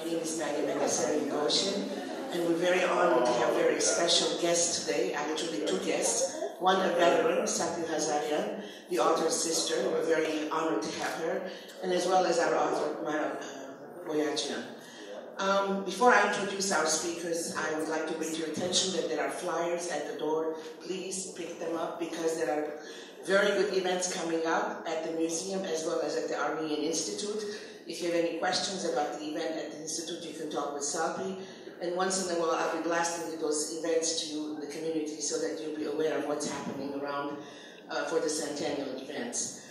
name is Salpi, and we're very honored to have a very special guest today, actually two guests. One, a veteran, Salpi Ghazarian, the author's sister. We're very honored to have her, and as well as our author, Maral Boyadjian. Before I introduce our speakers, I would like to bring to your attention that there are flyers at the door. Please pick them up because there are very good events coming up at the museum as well as at the Armenian Institute. If you have any questions about the event at the Institute, you can talk with Salpi. And once in a while, I'll be blasting those events to you in the community so that you'll be aware of what's happening around for the centennial events.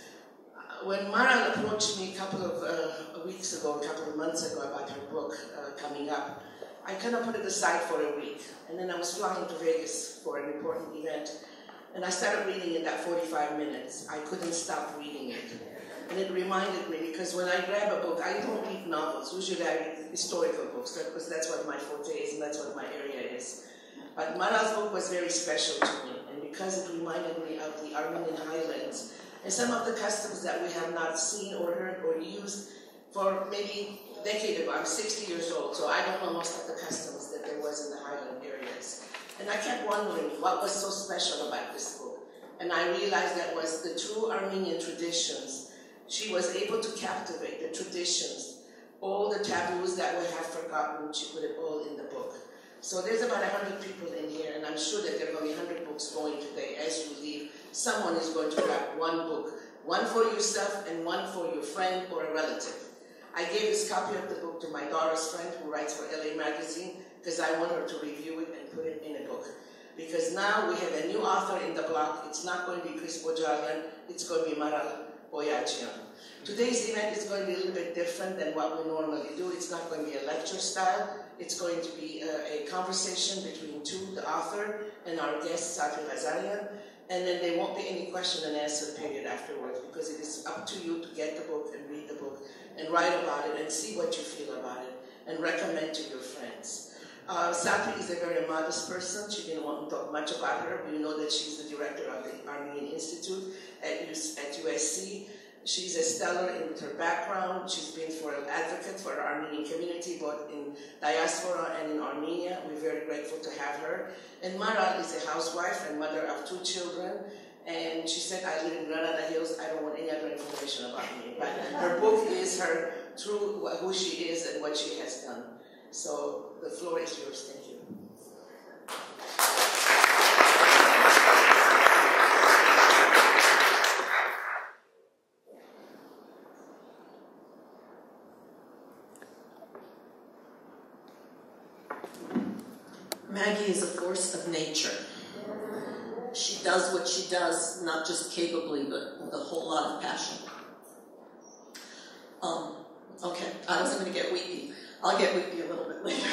When Maral approached me a couple of weeks ago, a couple of months ago about her book coming up, I kind of put it aside for a week. And then I was flying to Vegas for an important event. And I started reading in that 45 minutes. I couldn't stop reading it. And it reminded me, because when I grab a book, I don't read novels. Usually I read historical books, because that's what my forte is and that's what my area is. But Maral's book was very special to me, and because it reminded me of the Armenian highlands and some of the customs that we have not seen or heard or used for maybe a decade ago. I'm 60 years old, so I don't know most of the customs that there was in the highland areas. And I kept wondering what was so special about this book. And I realized that was the true Armenian traditions. She was able to captivate the traditions, all the taboos that we have forgotten. She put it all in the book. So there's about 100 people in here, and I'm sure that there are going to be 100 books going today. As you leave, someone is going to grab one book, one for yourself and one for your friend or a relative. I gave this copy of the book to my daughter's friend who writes for LA Magazine, because I want her to review it and put it in a book. Because now we have a new author in the block. It's not going to be Poppies, it's going to be Maral Boyadjian. Today's event is going to be a little bit different than what we normally do. It's not going to be a lecture style. It's going to be a conversation between the author and our guest, Salpi Ghazarian. And then there won't be any question and answer period afterwards, because it is up to you to get the book and read the book and write about it and see what you feel about it and recommend to your friends. Salpi is a very modest person. She didn't want to talk much about her. We know that she's the director of the Armenian Institute at USC. She's a stellar in her background. She's been an advocate for our Armenian community, both in diaspora and in Armenia. We're very grateful to have her. And Maral is a housewife and mother of 2 children. And she said, I live in Granada Hills. I don't want any other information about me. But her book is her true who she is and what she has done. So the floor is yours. Thank you. Maggie is a force of nature. She does what she does, not just capably, but with a whole lot of passion. Okay, I wasn't going to get weepy. I'll get weepy a little bit later.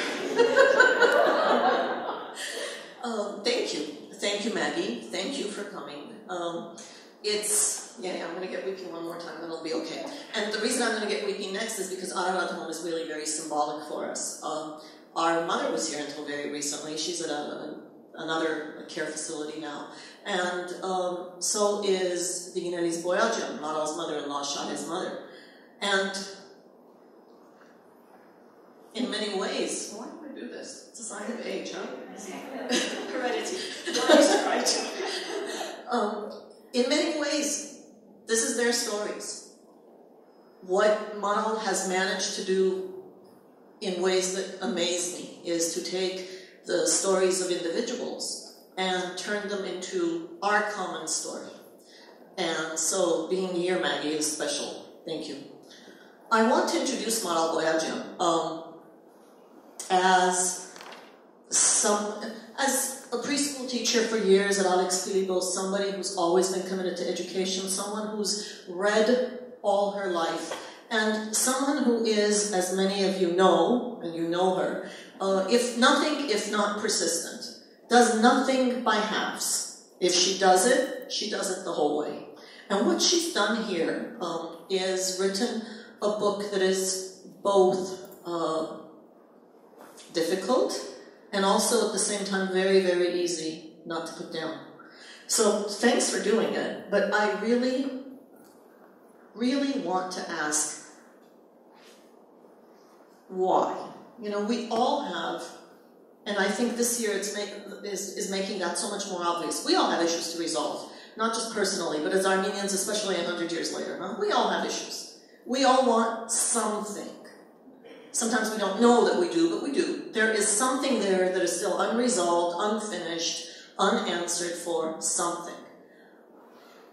Thank you. Thank you, Maggie. Thank you for coming. I'm going to get weepy one more time, then it'll be okay. And the reason I'm going to get weepy next is because Ararat is really very symbolic for us. Our mother was here until very recently. She's at another care facility now. And so is the Poppies Boyadjian, Maral's mother-in-law, Shah's mother. And in many ways, why do I do this? It's a sign of age, huh? Heredity. In many ways, this is their stories. What Maral has managed to do in ways that amaze me is to take the stories of individuals and turn them into our common story. And so being here, Maggie, is special. Thank you. I want to introduce Maral Boyadjian as a preschool teacher for years at Alex Filipos, somebody who's always been committed to education, someone who's read all her life, and someone who is, as many of you know, and you know her, if not persistent, does nothing by halves. If she does it the whole way. And what she's done here is written a book that is both difficult and also at the same time very, very easy not to put down. So thanks for doing it, but I really, really want to ask why. You know, we all have, and I think this year is making that so much more obvious. We all have issues to resolve, not just personally, but as Armenians, especially 100 years later. Huh? We all have issues. We all want something. Sometimes we don't know that we do, but we do. There is something there that is still unresolved, unfinished, unanswered for something.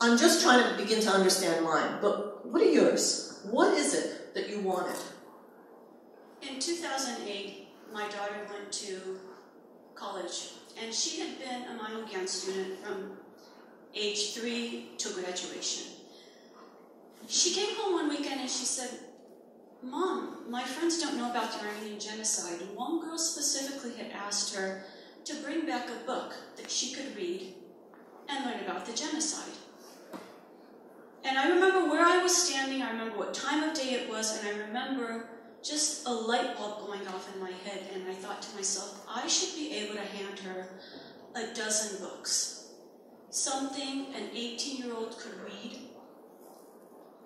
I'm just trying to begin to understand mine, but what are yours? What is it that you wanted? In 2008, my daughter went to college, and she had been a Maral Boyadjian student from age 3 to graduation. She came home one weekend and she said, "Mom, my friends don't know about the Armenian genocide." One girl specifically had asked her to bring back a book that she could read and learn about the genocide. And I remember where I was standing, I remember what time of day it was, and I remember just a light bulb going off in my head, and I thought to myself, I should be able to hand her a dozen books. Something an 18-year-old could read,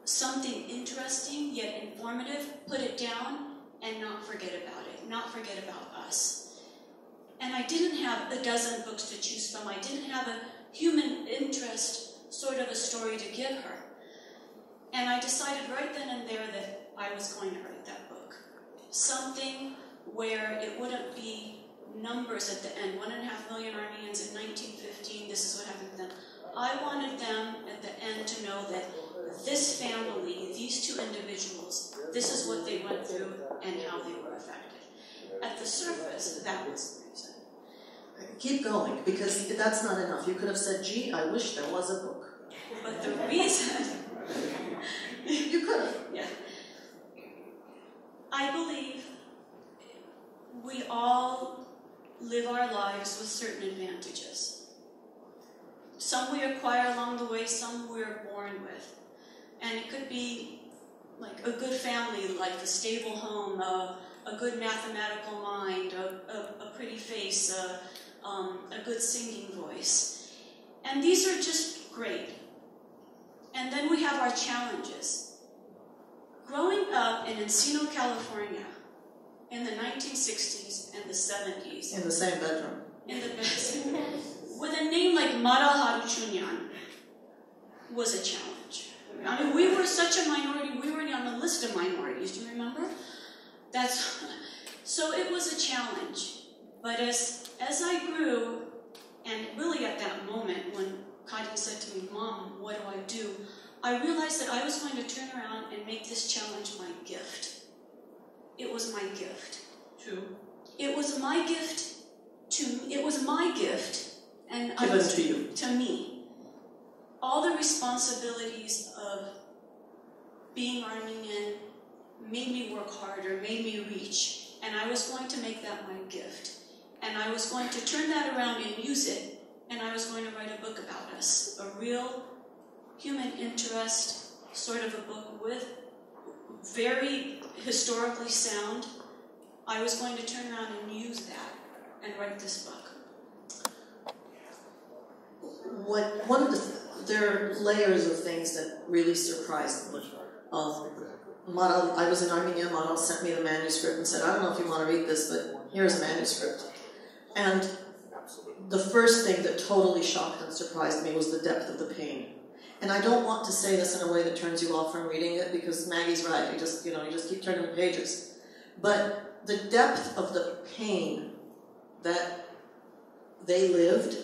something interesting yet informative, put it down, and not forget about it, not forget about us. And I didn't have a dozen books to choose from. I didn't have a human interest sort of a story to give her. And I decided right then and there that I was going to write that book. Something where it wouldn't be numbers at the end, 1.5 million Armenians in 1915, this is what happened to them. I wanted them at the end to know that this family, these two individuals, this is what they went through and how they were affected. At the surface, that was the reason. Keep going, because that's not enough. You could have said, gee, I wish there was a book. But the reason... You could have. Yeah. I believe we all live our lives with certain advantages. Some we acquire along the way, some we're born with. And it could be like a good family life, a stable home, a good mathematical mind, a pretty face, a good singing voice. And these are just great. And then we have our challenges. Growing up in Encino, California, in the 1960s and the 70s. In the same bedroom. In the bedroom. With a name like Maral Boyadjian was a challenge. I mean, we were such a minority, we were on the list of minorities, do you remember? So it was a challenge. But as I grew, and really at that moment when Kadi said to me, "Mom, what do I do?" I realized that I was going to turn around and make this challenge my gift. It was my gift. True. It was my gift and given to you. To me. All the responsibilities of being Armenian made me work harder, made me reach, and I was going to make that my gift. And I was going to turn that around and use it, and I was going to write a book about us, a real human interest sort of a book with very historically sound. I was going to turn around and use that and write this book. There are layers of things that really surprised me. Maral, I was in Armenia, Maral sent me the manuscript and said, "I don't know if you want to read this, but here's a manuscript." And the first thing that totally shocked and surprised me was the depth of the pain. And I don't want to say this in a way that turns you off from reading it, because Maggie's right. You just keep turning the pages. But the depth of the pain that they lived,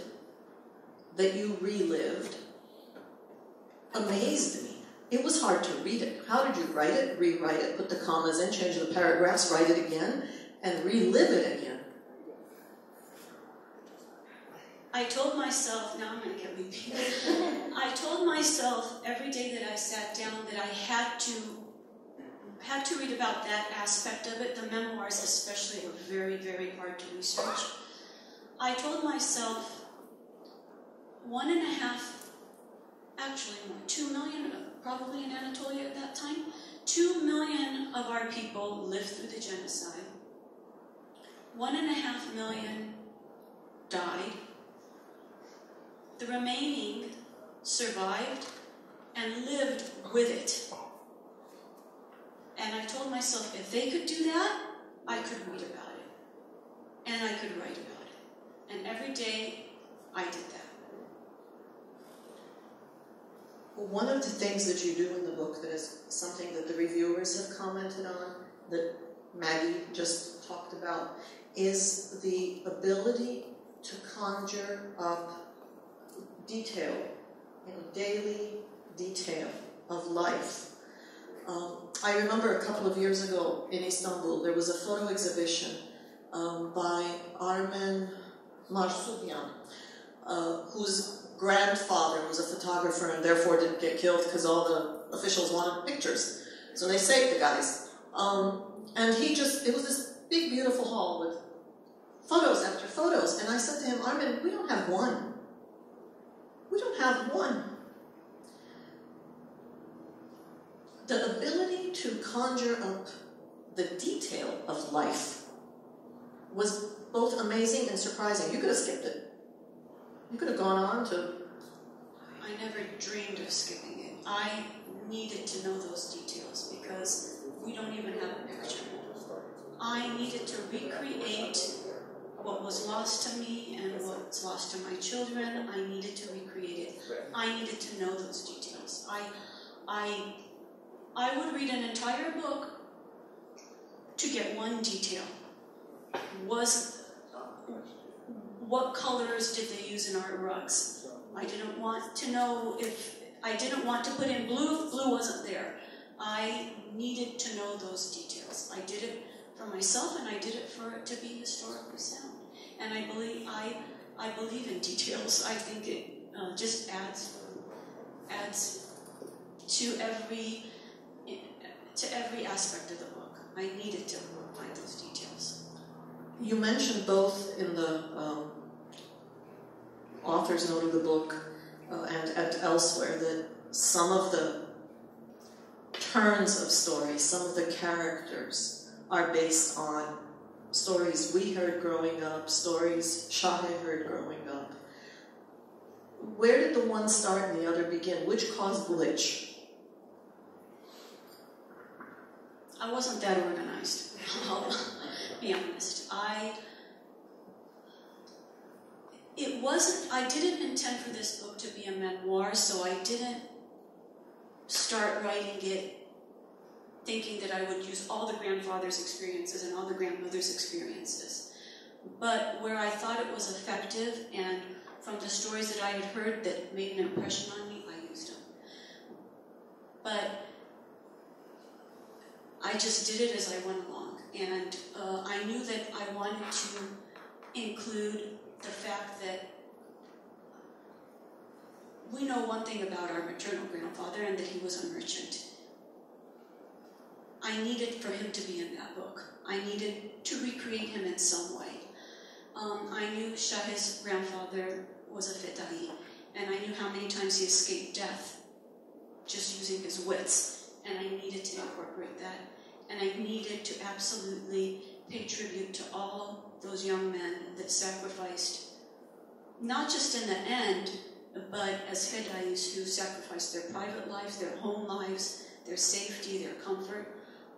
that you relived, amazed me. It was hard to read it. How did you write it, rewrite it, put the commas in, change the paragraphs, write it again, and relive it again? I told myself, now I'm going to get weepy. I told myself every day that I sat down that I had to read about that aspect of it. The memoirs especially were very, very hard to research. I told myself 2 million, probably in Anatolia at that time, 2 million of our people lived through the genocide. 1.5 million died. The remaining survived and lived with it. And I told myself, if they could do that, I could read about it. And I could write about it. And every day, I did that. One of the things that you do in the book that is something that the reviewers have commented on, that Maggie just talked about, is the ability to conjure up detail, daily detail of life. I remember a couple of years ago in Istanbul, there was a photo exhibition by Armen Marsoudian, whose grandfather was a photographer and therefore didn't get killed because all the officials wanted pictures. So they saved the guys. And it was this big, beautiful hall with photos after photos. And I said to him, Armen, we don't have one. We don't have one. The ability to conjure up the detail of life was both amazing and surprising. You could have skipped it. You could have gone on to... I never dreamed of skipping it. I needed to know those details because we don't even have a picture. I needed to recreate what was lost to me and what's lost to my children. I needed to recreate it. I needed to know those details. I would read an entire book to get one detail. What colors did they use in our rugs? I didn't want to know I didn't want to put in blue. Blue wasn't there. I needed to know those details. I did it for myself, and I did it for it to be historically sound. And I believe in details. I think it just adds to every aspect of the book. I needed to find those details. You mentioned both in the author's note of the book and elsewhere that some of the turns of stories, some of the characters are based on stories we heard growing up, stories Shahe heard growing up. Where did the one start and the other begin? Which caused which? I wasn't that organized, I'll be honest. I didn't intend for this book to be a memoir, so I didn't start writing it thinking that I would use all the grandfather's experiences and all the grandmother's experiences. But where I thought it was effective, and from the stories that I had heard that made an impression on me, I used them. But I just did it as I went along. And I knew that I wanted to include the fact that we know one thing about our maternal grandfather, and that he was a merchant. I needed for him to be in that book. I needed to recreate him in some way. I knew Shahe's grandfather was a fedai, and I knew how many times he escaped death just using his wits, and I needed to incorporate that. And I needed to absolutely pay tribute to all those young men that sacrificed, not just in the end, but as fedais who sacrificed their private lives, their home lives, their safety, their comfort.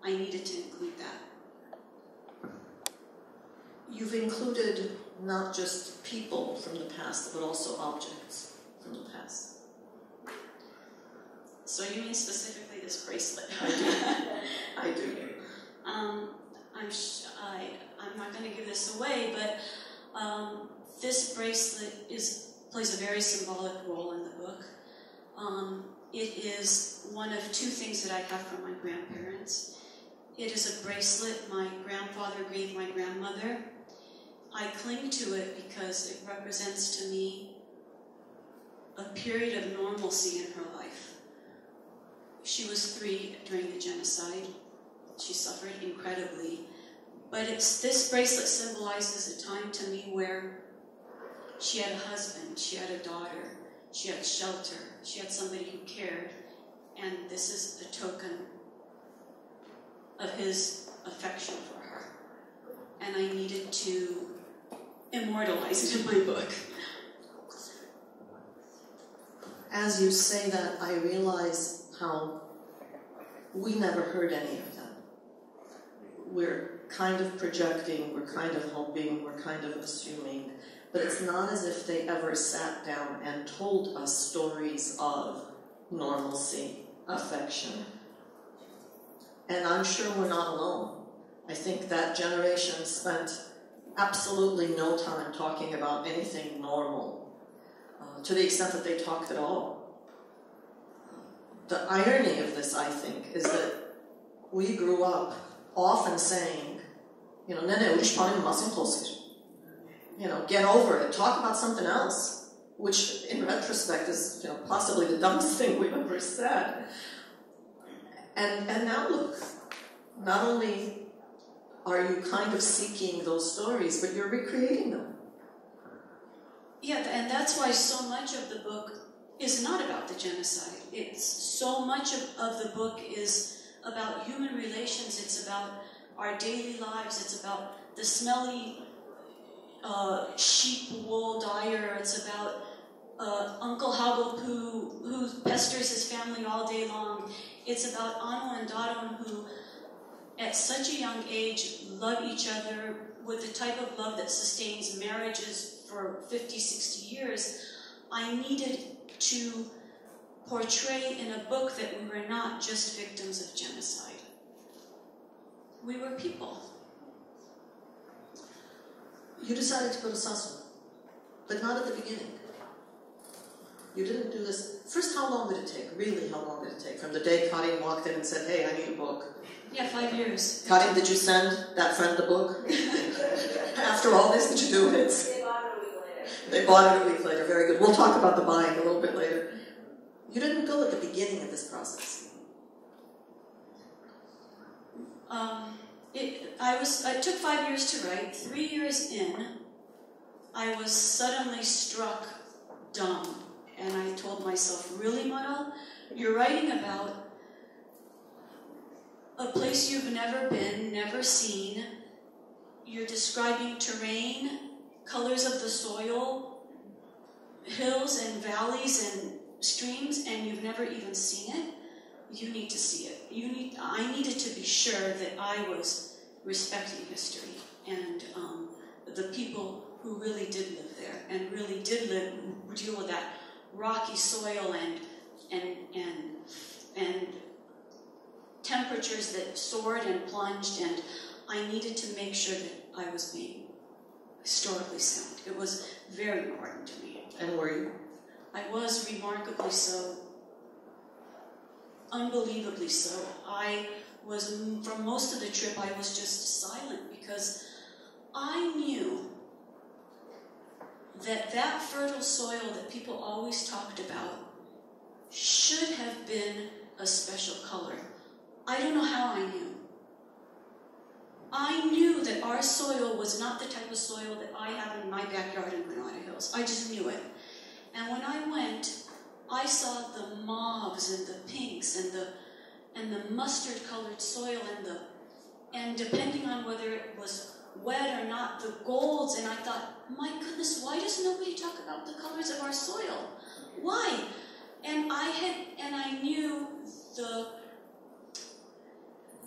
I needed to include that. You've included not just people from the past, but also objects from the past. So you mean specifically this bracelet? I do. I do. I'm not going to give this away, but this bracelet plays a very symbolic role in the book. It is one of two things that I have from my grandparents. It is a bracelet my grandfather gave my grandmother. I cling to it because it represents to me a period of normalcy in her life. She was 3 during the genocide. She suffered incredibly. But this bracelet symbolizes a time to me where she had a husband, she had a daughter, she had shelter, she had somebody who cared, and this is a token of his affection for her. And I needed to immortalize it in my book. As you say that, I realize how we never heard any of that. We're kind of projecting, we're kind of hoping, we're kind of assuming, but it's not as if they ever sat down and told us stories of normalcy, affection. And I'm sure we're not alone. I think that generation spent absolutely no time talking about anything normal, to the extent that they talked at all. The irony of this, I think, is that we grew up often saying, you know, get over it, talk about something else, which in retrospect is, you know, possibly the dumbest thing we've ever said. And now look, not only are you kind of seeking those stories, but you're recreating them. Yeah, and that's why so much of the book is not about the genocide. It's so much of the book is about human relations. It's about our daily lives. It's about the smelly sheep wool dyer. It's about Uncle Hagop who pesters his family all day long. It's about Anu and Daron who, at such a young age, love each other with the type of love that sustains marriages for 50, 60 years. I needed to portray in a book that we were not just victims of genocide. We were people. You decided to go to Sasu, but not at the beginning. You didn't do this. First, how long did it take? Really, how long did it take? From the day Karim walked in and said, hey, I need a book. Yeah, 5 years. Karim, did you send that friend the book? After all this, did you do it? They bought it a week later. They bought it a week later. Very good. We'll talk about the buying a little bit later. You didn't go at the beginning of this process. It took 5 years to write. 3 years in, I was suddenly struck dumb. And I told myself, really, Maral? You're writing about a place you've never been, never seen. You're describing terrain, colors of the soil, hills and valleys and streams, and you've never even seen it. You need to see it. I needed to be sure that I was respecting history and the people who really did live there and really did deal with that rocky soil and temperatures that soared and plunged, and I needed to make sure that I was being historically sound. It was very important to me. And were you? I was remarkably so. Unbelievably so. I was, for most of the trip, I was just silent because I knew that fertile soil that people always talked about should have been a special color. I don't know how I knew. I knew that our soil was not the type of soil that I have in my backyard in Granada Hills. I just knew it. And when I went, I saw the mauves and the pinks and the mustard-colored soil and depending on whether it was wet or not, the golds. And I thought, my goodness, why does nobody talk about the colors of our soil? Why? And I knew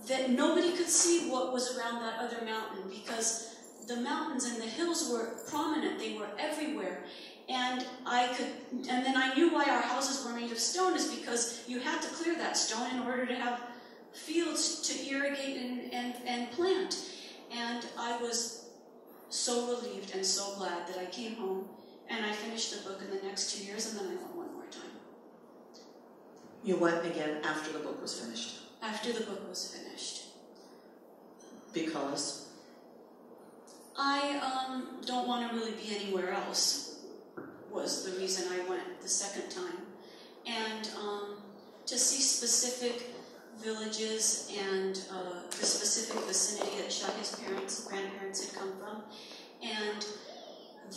that nobody could see what was around that other mountain because the mountains and the hills were prominent. They were everywhere. And then I knew why our houses were made of stone is because you had to clear that stone in order to have fields to irrigate and plant. And I was so relieved and so glad that I came home and I finished the book in the next 2 years, and then I went one more time. You went again after the book was finished? After the book was finished. Because? I don't want to really be anywhere else, was the reason I went the second time. And to see specific villages and the specific vicinity that Shahi's grandparents had come from. And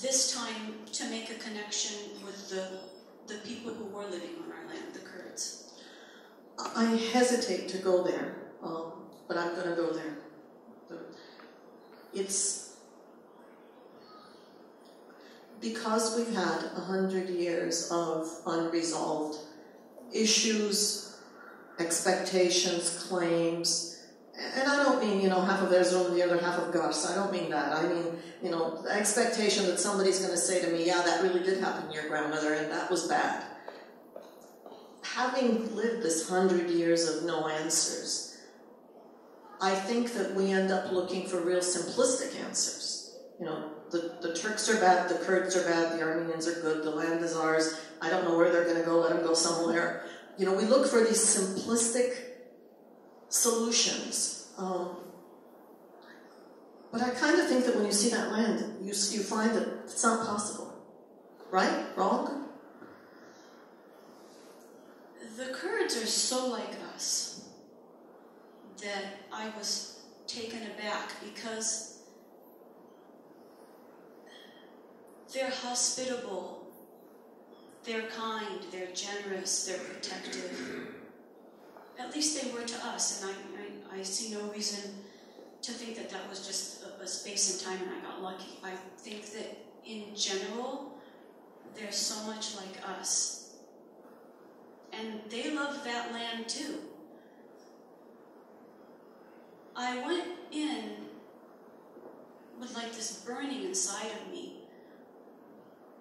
this time to make a connection with the people who were living on our land, the Kurds. I hesitate to go there, but I'm going to go there. It's because we've had 100 years of unresolved issues, expectations, claims, And I don't mean, half of Erzurum and the other half of Gars. I don't mean that. I mean, the expectation that somebody's going to say to me, yeah, that really did happen to your grandmother, and that was bad. Having lived this 100 years of no answers, I think that we end up looking for real simplistic answers. The Turks are bad, the Kurds are bad, the Armenians are good, the land is ours, I don't know where they're going to go, let them go somewhere. We look for these simplistic solutions. But I kind of think that when you see that land, you find that it's not possible. Right? Wrong? The Kurds are so like us that I was taken aback because they're hospitable, they're kind, they're generous, they're protective. At least they were to us, and I see no reason to think that that was just a space and time and I got lucky. I think that in general, they're so much like us. And they love that land too. I went in with like this burning inside of me.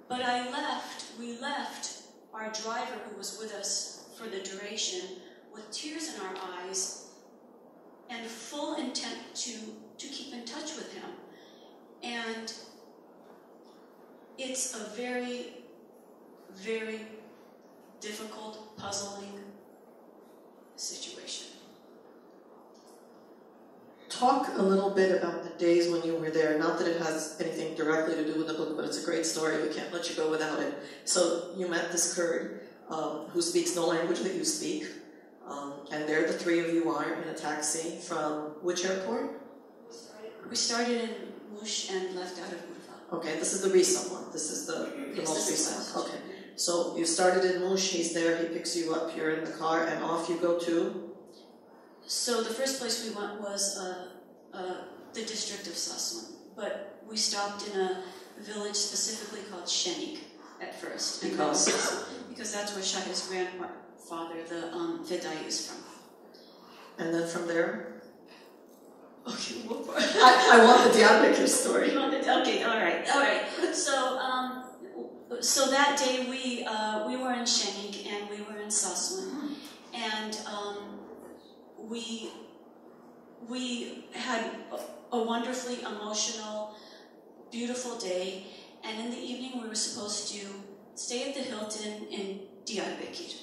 But we left our driver who was with us for the duration with tears in our eyes and full intent to keep in touch with him. And it's a very, very difficult, puzzling situation. Talk a little bit about the days when you were there. Not that it has anything directly to do with the book, but it's a great story. We can't let you go without it. So you met this Kurd who speaks no language that you speak. And there the three of you are in a taxi from which airport? We started in Mush and left out of Urfa. Okay, this is the recent one. This is the most recent one. Okay. So you started in Mush, he's there, he picks you up, you're in the car, and off you go to? So the first place we went was the district of Sassoon, but we stopped in a village specifically called Shenik at first. Because that's where Shah's grandfather, the Fedai, is from. And then from there? Okay, I want the Diyarbakir story. Okay, all right. So that day we were in Shenik and we were in Sassoon, and we had a wonderfully emotional, beautiful day, and in the evening we were supposed to stay at the Hilton in Diyarbakir.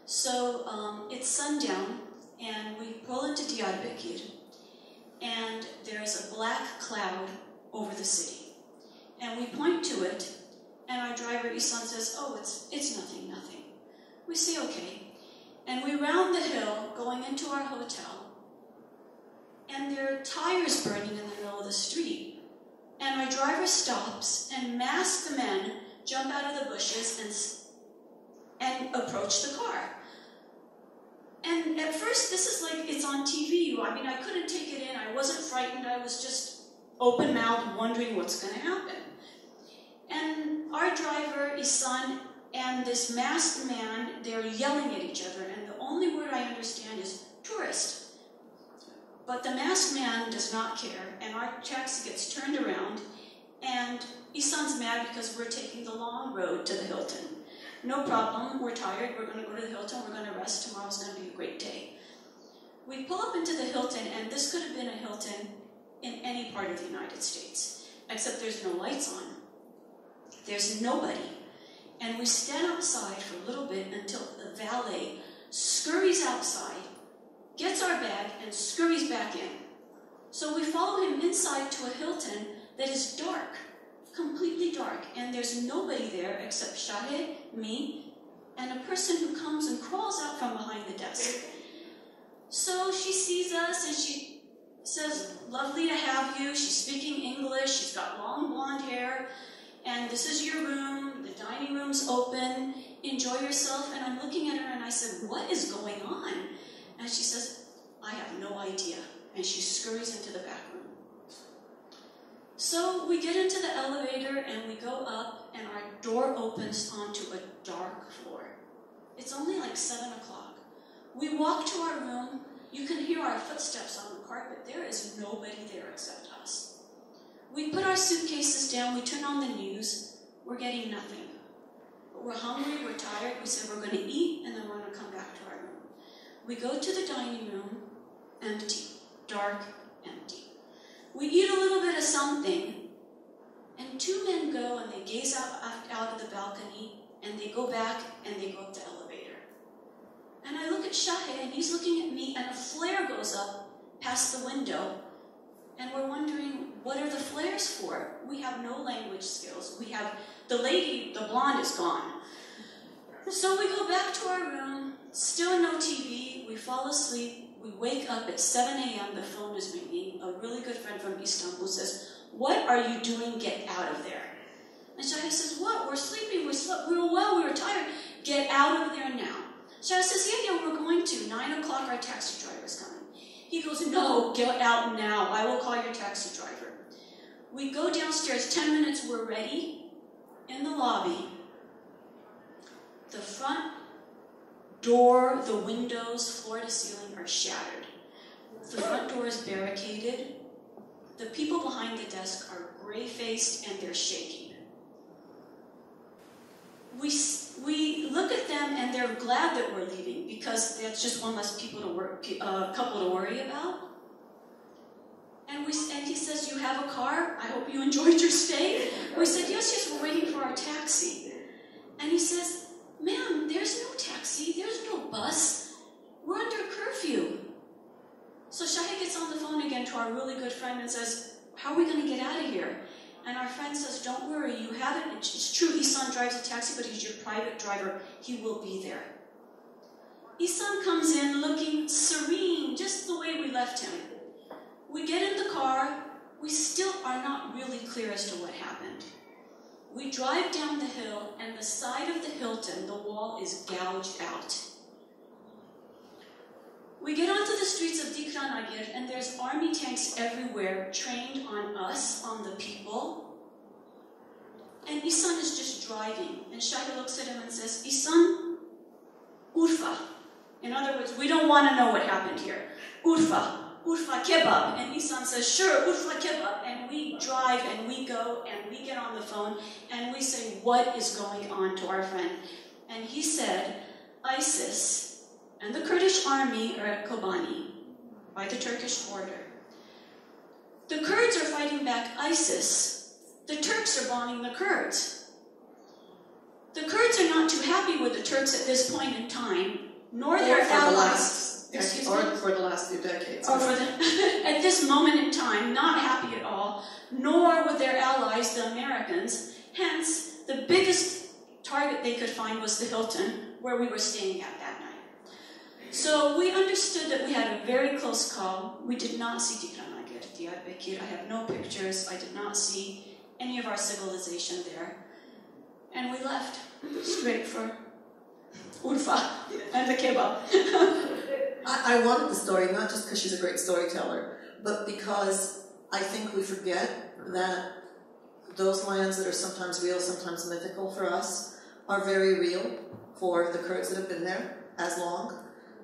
So it's sundown, and we pull into Diyarbakir, and there's a black cloud over the city. And we point to it, and our driver, Isan, says, oh, it's nothing. We say, okay. And we round the hill, going into our hotel, and there are tires burning in the middle of the street. And our driver stops, and masked men jump out of the bushes and approach the car. And at first, this is like it's on TV. I mean, I couldn't take it in. I wasn't frightened. I was just open-mouthed, wondering what's going to happen. And our driver, Isan, and this masked man, they're yelling at each other, and the only word I understand is tourist. But the masked man does not care, and our taxi gets turned around, and Isan's mad because we're taking the long road to the Hilton. No problem, we're tired, we're going to go to the Hilton, we're going to rest, tomorrow's going to be a great day. We pull up into the Hilton, and this could have been a Hilton in any part of the United States, except there's no lights on. There's nobody. And we stand outside for a little bit until the valet scurries outside, gets our bag, and scurries back in. So we follow him inside to a Hilton that is dark, completely dark, and there's nobody there except Shahid, me, and a person who comes and crawls out from behind the desk. So she sees us and she says, lovely to have you. She's speaking English, she's got long blonde hair, and this is your room, the dining room's open, enjoy yourself. And I'm looking at her and I said, what is going on? And she says, I have no idea. And she scurries into the back room. So we get into the elevator and we go up, and our door opens onto a dark floor. It's only like 7 o'clock. We walk to our room. You can hear our footsteps on the carpet. There is nobody there except us. We put our suitcases down, we turn on the news, we're getting nothing. But we're hungry, we're tired, we said we're going to eat, and then we're going to come back to our room. We go to the dining room, empty, dark, empty. We eat a little bit of something, and two men go and they gaze out of the balcony, and they go back and they go up the elevator. And I look at Shahe, and he's looking at me, and a flare goes up past the window, and we're wondering, what are the flares for? We have no language skills. We have, the lady, the blonde, is gone. So we go back to our room, still no TV, we fall asleep, we wake up at 7 a.m., the phone is ringing. A really good friend from Istanbul says, "What are you doing? Get out of there." And Shahe says, "What? We're sleeping, we slept, we were well, we were tired. Get out of there now." Shahe says, yeah, we're going to. 9 o'clock, our taxi driver's coming. He goes, "No, get out now. I will call your taxi driver." We go downstairs, 10 minutes, we're ready. In the lobby, the front door, the windows, floor to ceiling are shattered. The front door is barricaded. The people behind the desk are gray-faced and they're shaking. We look at them and they're glad that we're leaving because that's just one less couple to worry about. And he says, "You have a car? I hope you enjoyed your stay." We said, yes, we're waiting for our taxi. And he says, "Ma'am, there's no taxi, there's no bus. We're under curfew." So Shahe gets on the phone again to our really good friend and says, "How are we going to get out of here?" And our friend says, "Don't worry, you have it. It's true, Isan drives a taxi, but he's your private driver. He will be there." Isan comes in looking serene, just the way we left him. We get in the car. We still are not really clear as to what happened. We drive down the hill, and the side of the Hilton, the wall is gouged out. We get onto the streets of Dikranagir, and there's army tanks everywhere, trained on us, on the people. And Isan is just driving, and Shahe looks at him and says, "Isan, Urfa." In other words, we don't want to know what happened here. Urfa. Urfa kebab. And Isan says, "Sure, Urfa kebab." And we drive and we go and we get on the phone and we say, "What is going on?" to our friend. And he said, ISIS and the Kurdish army are at Kobani by the Turkish border. The Kurds are fighting back ISIS. The Turks are bombing the Kurds. The Kurds are not too happy with the Turks at this point in time, nor their allies. Or for the last few decades. Or at this moment in time, not happy at all, nor with their allies, the Americans. Hence, the biggest target they could find was the Hilton, where we were staying at that night. So we understood that we had a very close call. We did not see Dikranagir, Diyarbakir. I have no pictures. I did not see any of our civilization there. And we left straight for Urfa and the kebab. I wanted the story, not just because she's a great storyteller, but because I think we forget that those lands that are sometimes real, sometimes mythical for us, are very real for the Kurds that have been there as long,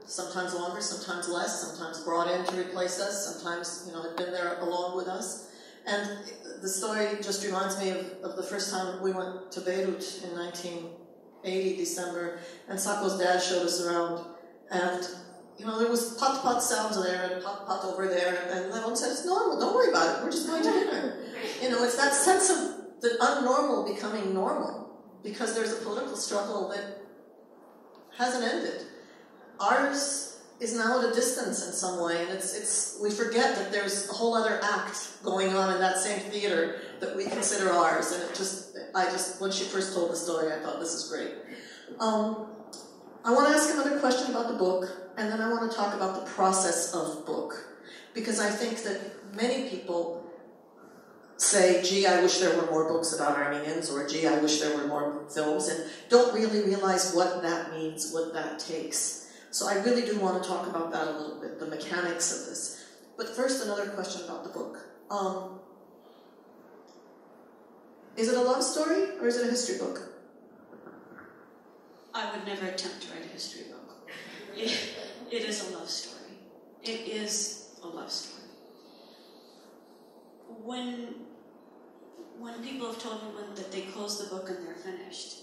sometimes longer, sometimes less, sometimes brought in to replace us, sometimes, have been there along with us. And the story just reminds me of the first time we went to Beirut in 1980, December, and Sako's dad showed us around, and there was pot sounds there and pot over there, and everyone said, "It's normal, don't worry about it, we're just going to dinner." It's that sense of the unnormal becoming normal, because there's a political struggle that hasn't ended. Ours is now at a distance in some way, and we forget that there's a whole other act going on in that same theater that we consider ours, and when she first told the story, I thought, this is great. I want to ask another question about the book, and then I want to talk about the process of book, because I think that many people say, "Gee, I wish there were more books about Armenians," or "Gee, I wish there were more films," and don't really realize what that means, what that takes. So I really do want to talk about that a little bit, the mechanics of this. But first, another question about the book. Is it a love story, or is it a history book? I would never attempt to write a history book. It is a love story. It is a love story. When people have told me that they close the book and they're finished,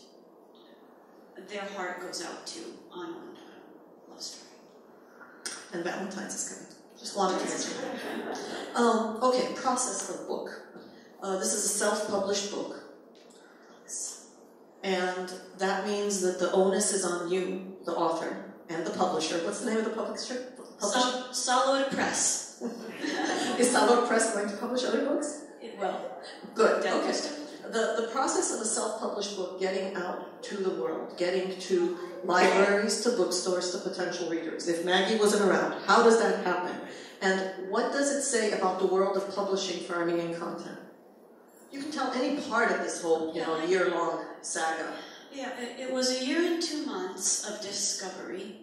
their heart goes out to unwound love story. And Valentine's is coming. Just wanted to mention that. Okay, process of book. This is a self-published book. And that means that the onus is on you, the author, and the publisher. What's the name of the publisher? Salpi Press. Is Salpi Press going to publish other books? It will. Good, okay. The process of a self-published book getting out to the world, getting to libraries, to bookstores, to potential readers. If Maggie wasn't around, how does that happen? And what does it say about the world of publishing for Armenian content? You can tell any part of this whole, year-long saga. Yeah, it was a year and 2 months of discovery.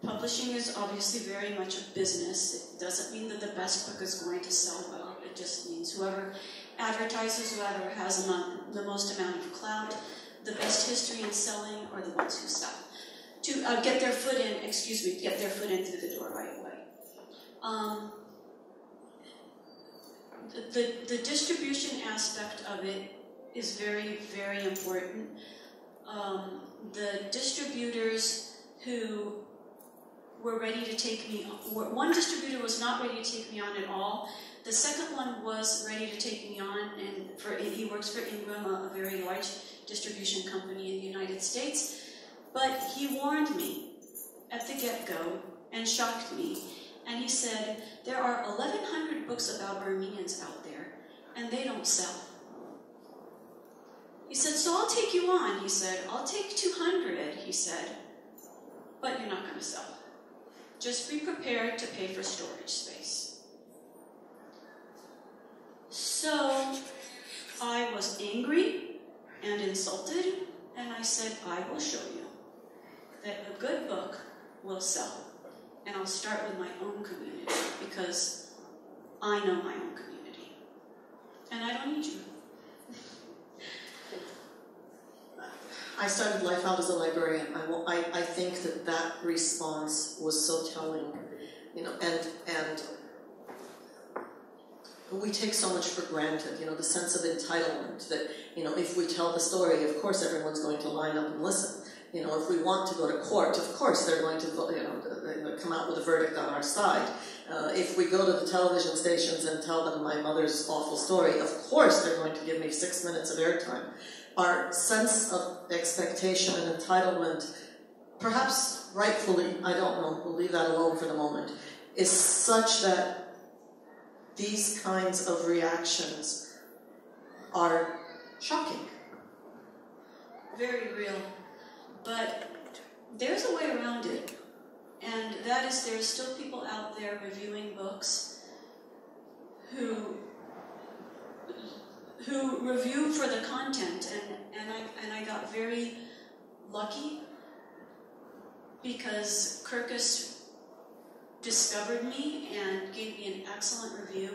Publishing is obviously very much a business. It doesn't mean that the best book is going to sell well. It just means whoever advertises, whoever has the most amount of clout, the best history in selling, are the ones who sell. To get their foot in, get their foot in through the door right away. The distribution aspect of it is very, very important. The distributors who were ready to take me on, one distributor was not ready to take me on at all. The second one was ready to take me on, and he works for Ingram, a very large distribution company in the United States. But he warned me at the get-go and shocked me. And he said, there are 1,100 books about Armenians out there, and they don't sell. He said, so I'll take you on. He said, I'll take 200, he said, but you're not going to sell. Just be prepared to pay for storage space. So I was angry and insulted, and I said, I will show you that a good book will sell. And I'll start with my own community, because I know my own community. And I don't need you. I started life out as a librarian. I think that response was so telling, and we take so much for granted, the sense of entitlement that, if we tell the story, of course everyone's going to line up and listen. If we want to go to court, of course they're going to, come out with a verdict on our side. If we go to the television stations and tell them my mother's awful story, of course they're going to give me 6 minutes of airtime. Our sense of expectation and entitlement, perhaps rightfully, I don't know, we'll leave that alone for the moment, is such that these kinds of reactions are shocking. Very real. But there's a way around it, and that is there's still people out there reviewing books who review for the content, and I got very lucky because Kirkus discovered me and gave me an excellent review,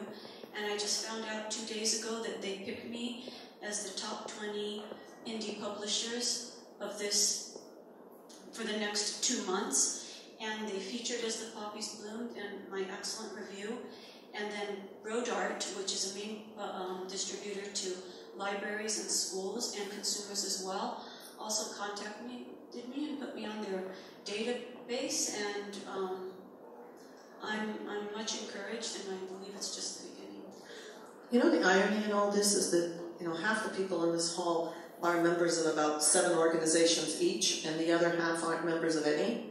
and I just found out 2 days ago that they picked me as the top 20 indie publishers of this for the next 2 months, and they featured as the Poppies Bloomed in my excellent review. And then Rodart, which is a main distributor to libraries and schools and consumers as well, also contacted me and put me on their database, and I'm much encouraged, and I believe it's just the beginning. The irony in all this is that half the people in this hall are members of about 7 organizations each, and the other half aren't members of any.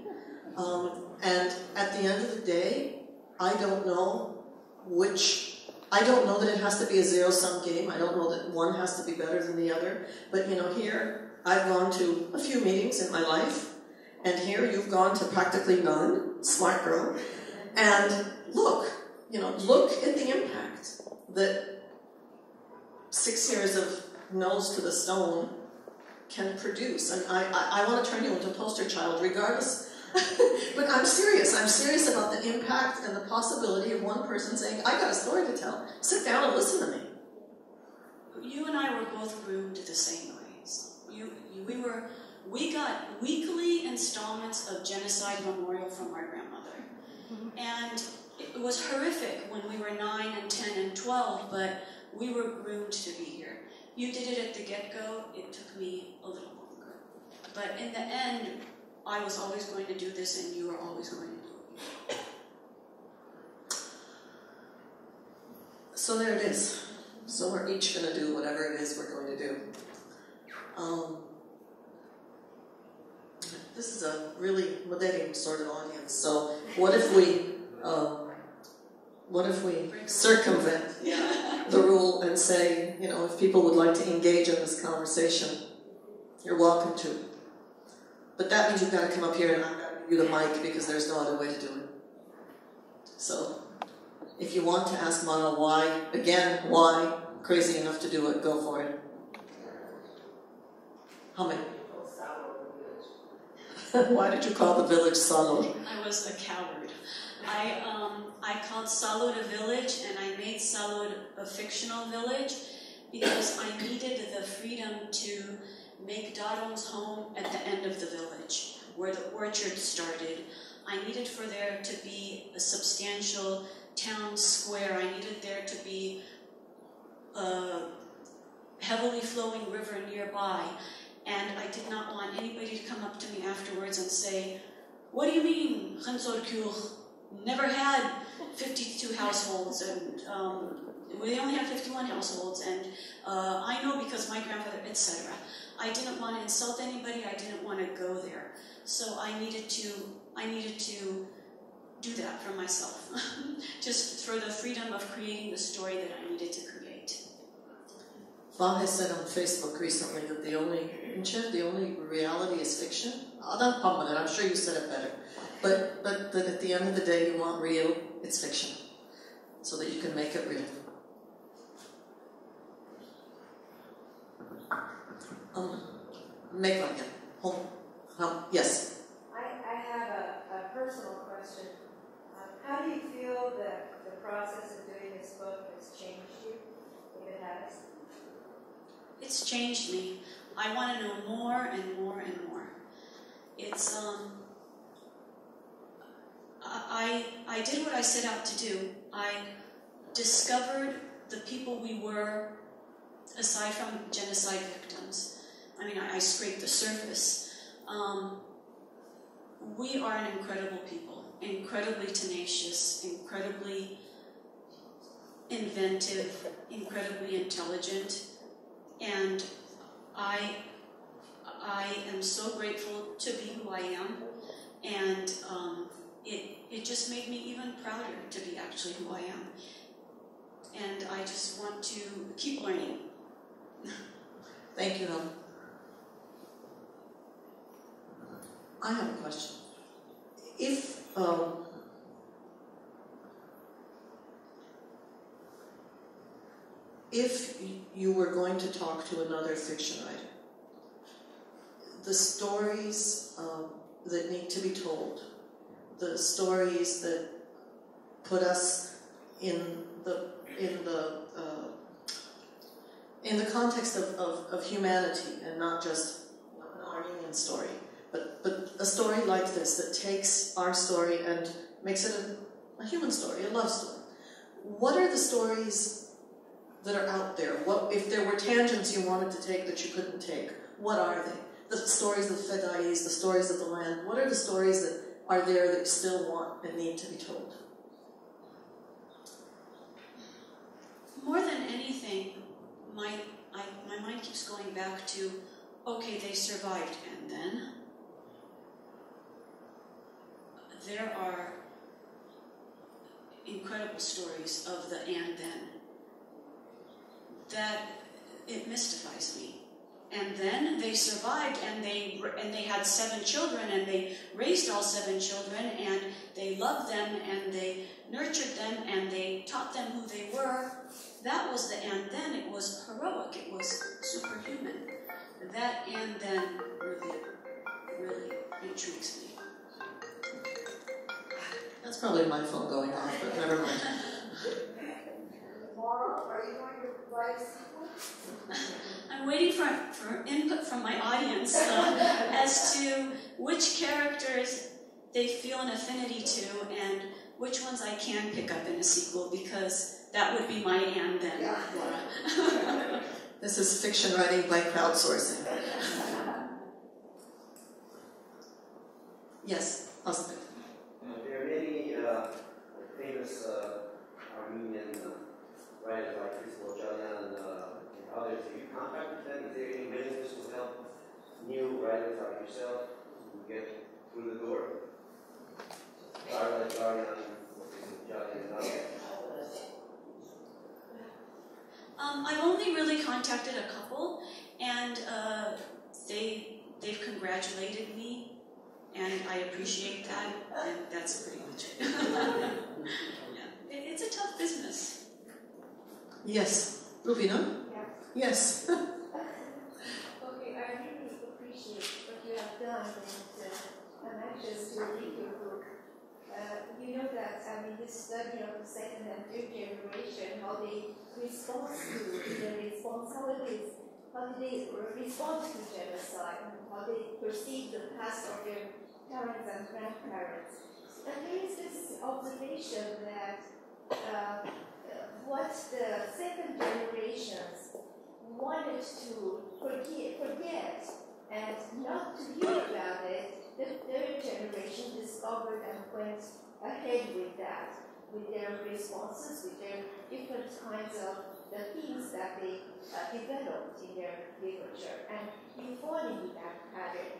And at the end of the day, I don't know that it has to be a zero-sum game. I don't know that one has to be better than the other. But, here, I've gone to a few meetings in my life, and here you've gone to practically none, smart girl. And look at the impact that 6 years of nose to the stone can produce. And I want to turn you into a poster child regardless. But I'm serious. I'm serious about the impact and the possibility of one person saying, I got a story to tell. Sit down and listen to me. You and I were both groomed the same ways. We got weekly installments of Genocide Memorial from our grandmother. And It was horrific when we were 9 and 10 and 12, but we were groomed to be here. You did it at the get-go. It took me a little longer. But in the end, I was always going to do this, and you were always going to do it. So there it is. So we're each going to do whatever it is we're going to do. This is a really moderating sort of audience. So what if we circumvent the rule and say, you know, if people would like to engage in this conversation, you're welcome to. But that means you've got to come up here and I've got to give you the mic because there's no other way to do it. So if you want to ask Maral why, again, why, crazy enough to do it, go for it. How many? Why did you call the village Salud? I was a coward. I called Salud a village, and I made Salud a fictional village because I needed the freedom to make Darong's home at the end of the village, where the orchard started. I needed for there to be a substantial town square. I needed there to be a heavily flowing river nearby. And I did not want anybody to come up to me afterwards and say, "What do you mean, never had 52 households, and we only have 51 households, and I know because my grandfather," etc. I didn't want to insult anybody. I didn't want to go there. So I needed to do that for myself, just for the freedom of creating the story that I needed to create. Vahe said on Facebook recently that the only reality is fiction. I'm sure you said it better. But that at the end of the day you want real, it's fiction. So that you can make it real. Make one again. Yes. I have a personal question. How do you feel that the process of doing this book has changed you, if it has? It's changed me. I want to know more and more and more. It's, I did what I set out to do. I discovered the people we were, aside from genocide victims. I mean, I scraped the surface. We are an incredible people, incredibly tenacious, incredibly inventive, incredibly intelligent. And I am so grateful to be who I am, and it just made me even prouder to be actually who I am. And I just want to keep learning. Thank you, Helen. I have a question. If you were going to talk to another fiction writer, the stories that need to be told, the stories that put us in the context of humanity and not just an Armenian story, but a story like this that takes our story and makes it a human story, a love story. What are the stories that are out there? What if there were tangents you wanted to take that you couldn't take? What are they? The stories of the Fedais, the stories of the land. What are the stories that are there that you still want and need to be told? More than anything, my mind keeps going back to, okay, they survived, and then? There are incredible stories of the and then that it mystifies me. And then they survived, and they had 7 children, and they raised all 7 children, and they loved them, and they nurtured them, and they taught them who they were. That was the and then. It was heroic. It was superhuman. That and then really, really intrigues me. That's probably my phone going off, but never mind. Maral, are you going to write a sequel? I'm waiting for input from my audience as to which characters they feel an affinity to, and which ones I can pick up in a sequel, because that would be my and then, Laura. This is fiction writing by crowdsourcing. Yes, Oscar. There are many famous Armenian writers like Poppies Bloomed and others. Have you contacted them? Is there any willingness to help new writers like yourself to get through the door? Maral Boyadjian, and others. I've only really contacted a couple, and they've congratulated me, and I appreciate that, and that's pretty much it. Yeah. It's a tough business. Yes. Rubina? Yeah. Yes. Okay, I really appreciate what you have done, and I'm anxious to read your book. You know that, this study of the second and third generation, how they respond to how do they respond to genocide, and how they perceive the past of their parents and grandparents. And there is this observation that what the second generations wanted to forget and not to hear about it, the third generation discovered and went ahead with that, with their responses, with their different kinds of the themes that they developed in their literature. And you fall into that pattern.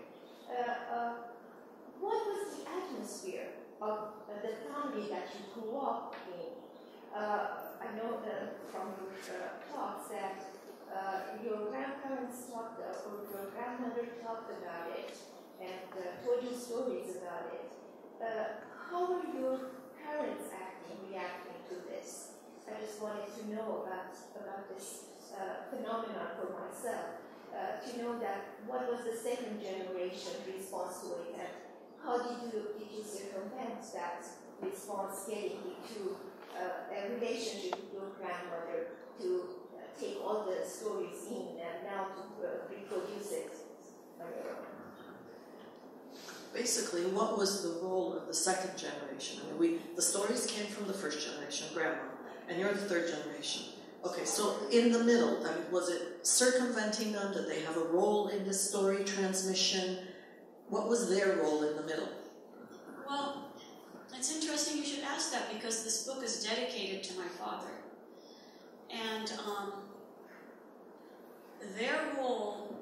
What was the atmosphere of the family that you grew up in? I know from your talks that your grandparents talked, or your grandmother talked about it, and told you stories about it. How were your parents reacting to this? I just wanted to know about this phenomenon for myself, to know that what was the second generation response to it, and how did you circumvent that response, getting into a relationship with your grandmother to take all the stories in and now to reproduce it on your own? Basically, what was the role of the second generation? The stories came from the first generation, Grandma, and you're the third generation. Okay, so in the middle, was it circumventing them? Did they have a role in this story transmission? What was their role in the middle? Well, it's interesting you should ask that, because this book is dedicated to my father. And their role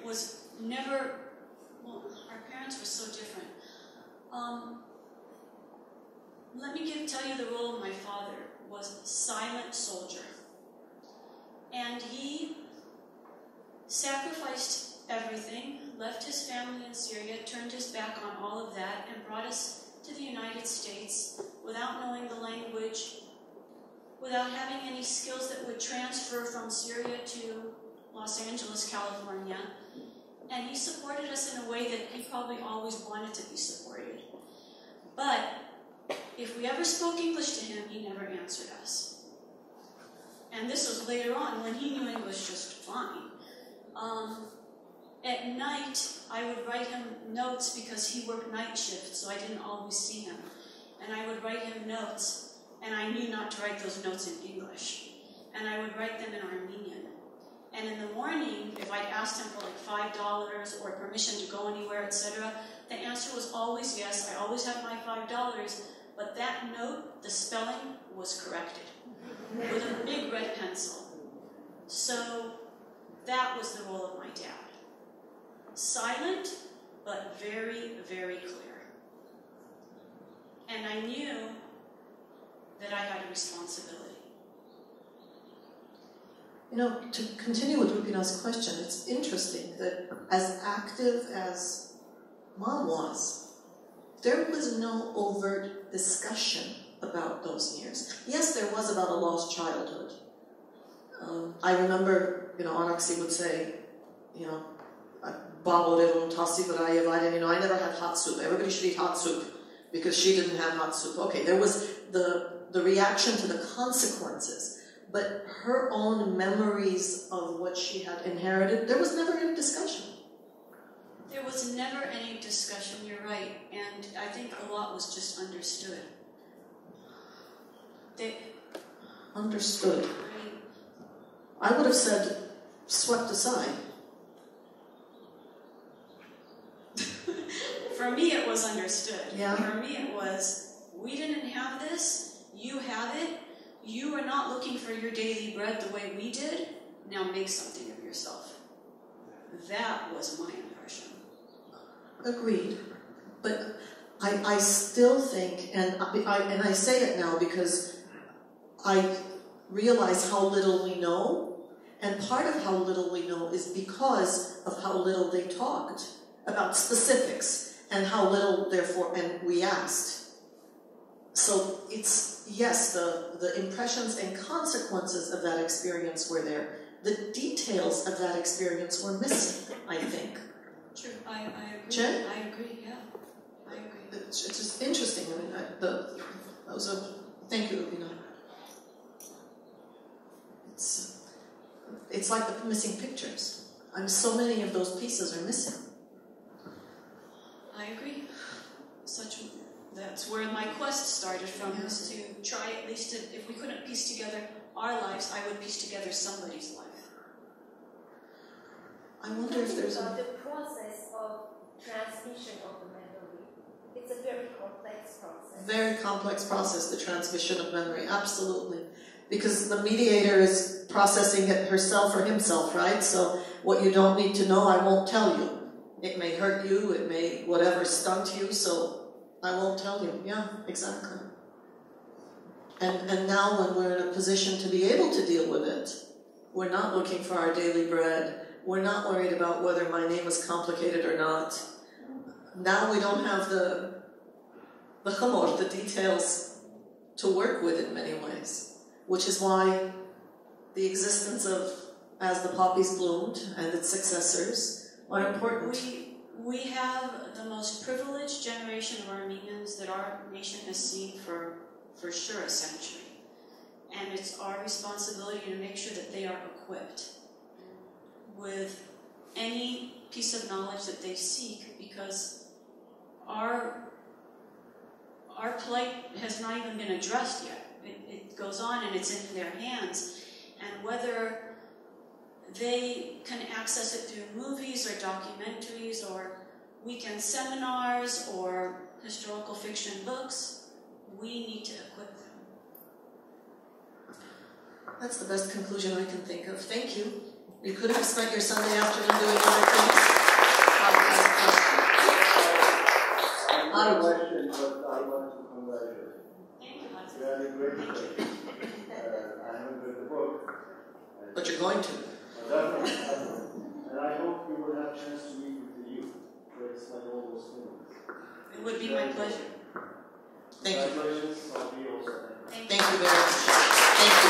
was never, well, our parents were so different. Let me tell you the role of my father was silent soldier. And he sacrificed everything, left his family in Syria, turned his back on all of that, and brought us to the United States without knowing the language, without having any skills that would transfer from Syria to Los Angeles, California. And he supported us in a way that he probably always wanted to be supported. But if we ever spoke English to him, he never answered us. And this was later on, when he knew English just fine. At night, I would write him notes, because he worked night shift, so I didn't always see him. And I would write him notes, and I knew not to write those notes in English. And I would write them in Armenian. And in the morning, if I'd asked him for like $5 or permission to go anywhere, etc., the answer was always yes. I always had my $5, but that note, the spelling was corrected with a big red pencil. So that was the role of my dad. Silent, but very, very clear. And I knew that I had a responsibility. To continue with Rubina's question, it's interesting that as active as Mom was, there was no overt discussion about those years. Yes, there was about a lost childhood. I remember, Onyxie would say, I never had hot soup. Everybody should eat hot soup because she didn't have hot soup. Okay, there was the reaction to the consequences, but her own memories of what she had inherited, there was never any discussion. There was never any discussion, you're right, and I think a lot was just understood. Understood. I would have said swept aside. For me, it was understood. Yeah. For me, it was, we didn't have this, you have it, you are not looking for your daily bread the way we did, now make something of yourself. That was my impression. Agreed. But I still think, and I say it now because I realize how little we know, and part of how little we know is because of how little they talked about specifics, and how little, therefore, and we asked. So it's, yes, the impressions and consequences of that experience were there. The details of that experience were missing, I think. True, I agree. Jen? I agree, yeah. I agree. It's just interesting. I mean, that was a, thank you, Rubina. It's like the missing pictures. So many of those pieces are missing. I agree. That's where my quest started from, was to try at least to, if we couldn't piece together our lives, I would piece together somebody's life. I wonder if there's the process of transmission of the memory. It's a very complex process. Very complex process, the transmission of memory, absolutely. Because the mediator is processing it herself or himself, right? So what you don't need to know, I won't tell you. It may hurt you, it may whatever stunt you, so I won't tell you. Yeah, exactly. And now when we're in a position to be able to deal with it, we're not looking for our daily bread. We're not worried about whether my name is complicated or not. Now we don't have the khamor, the details to work with in many ways, which is why the existence of As the Poppies Bloomed and its successors are important. We have the most privileged generation of Armenians that our nation has seen for sure a century. And it's our responsibility to make sure that they are equipped with any piece of knowledge that they seek, because our plight has not even been addressed yet. It goes on and it's in their hands. And whether they can access it through movies or documentaries or weekend seminars or historical fiction books, we need to equip them. That's the best conclusion I can think of. Thank you. You could have spent your Sunday afternoon doing other things. Not a question, but I want to congratulate you. Thank you, Hudson. You had a great day. I haven't read the book. But you're going to. Definitely. And I hope you will have a chance to meet with the youth to explain all those things. It would be my pleasure. Thank you. Congratulations. I'll be also. Thank you. Thank you very much. Thank you.